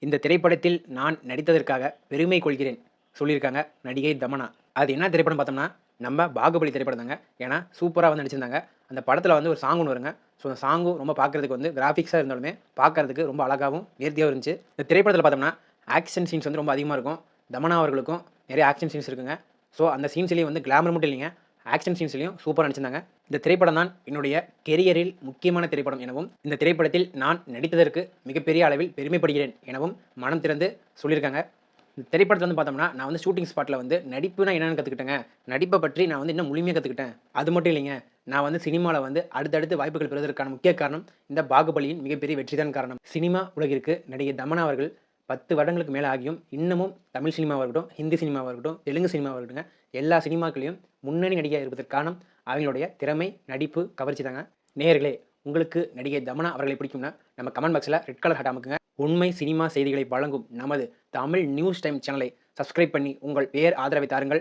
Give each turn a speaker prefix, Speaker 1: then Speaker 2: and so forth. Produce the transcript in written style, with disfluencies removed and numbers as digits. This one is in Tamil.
Speaker 1: இந்த திரைப்படத்தில் நான் நடித்ததற்காக பெருமை கொள்கிறேன் சொல்லியிருக்காங்க நடிகை தமன்னா. அது என்ன திரைப்படம் பார்த்தோம்னா, நம்ம பாகுபலி திரைப்படம் தாங்க. ஏன்னா சூப்பரா வந்து நடிச்சிருந்தாங்க. அந்த படத்தில வந்து ஒரு சாங் ஒண்ணு வருங்க. ஸோ அந்த சாங்கும் ரொம்ப பார்க்கறதுக்கு வந்து கிராபிக்ஸா இருந்தாலுமே, பார்க்கறதுக்கு ரொம்ப அழகாவும், நேர்த்தியாவும் இருந்துச்சு. இந்த திரைப்படத்தில பார்த்தோம்னா, ஆக்ஷன் சீன்ஸ் வந்து ரொம்ப அதிகமா இருக்கும். தமன்னா அவர்களுக்கும் நிறைய ஆக்ஷன் சீன்ஸ் இருக்குங்க. ஸோ அந்த சீன்ஸ்லயும் வந்து கிளாமர் மட்டும் இல்லைங்க. ஆக்ஷன் சீன்ஸ்லயும் சூப்பரா நடிச்சிருந்தாங்க. இந்த திரைப்படம் தான் என்னுடைய கெரியரில் முக்கியமான திரைப்படம் எனவும், இந்த திரைப்படத்தில் நான் நடித்ததற்கு மிகப்பெரிய அளவில் பெருமைப்படுகிறேன் எனவும் மனம் திறந்து சொல்லியிருக்காங்க. இந்த திரைப்படத்துல வந்து பார்த்தோம்னா, நான் வந்து ஷூட்டிங் ஸ்பாட்ல வந்து நடிப்புனா என்னன்னு கத்துக்கிட்டேங்க. நடிப்ப பற்றி நான் வந்து இன்னும் முழுமையா கத்துக்கிட்டேன். அது மட்டும் இல்லைங்க. நான் வந்து சினிமால வந்து அடுத்தடுத்து வாய்ப்புகள் பெறுவதற்கான முக்கிய காரணம், இந்த பாகுபலியின் மிகப்பெரிய வெற்றி தான் காரணம். சினிமா உலகிற்கு நடிகை தமன்னா அவர்கள் 10 வருடங்களுக்கு மேல ஆகியும், இன்னமும் தமிழ் சினிமாவா இருக்கட்டும், ஹிந்தி சினிமாவா இருக்கட்டும், தெலுங்கு சினிமாவா இருக்கட்டுங்க, எல்லா சினிமாக்கள்லயும் முன்னணி நடிகையா இருப்பதற்கு காரணம், அவங்களுடைய திறமை, நடிப்பு, கவர்ச்சி தாங்க. நேயர்களே, உங்களுக்கு நடிகை தமன்னா அவர்களை பிடிக்கும்னா, நம்ம கமெண்ட் பாக்ஸ்ல ரெட் கலர் ஹார்ட் அமுக்குங்க. உண்மை சினிமா செய்திகளை வழங்கும் நமது தமிழ் நியூஸ் டைம் சேனலை சப்ஸ்கிரைப் பண்ணி உங்கள் பேர் ஆதரவை தாருங்கள்.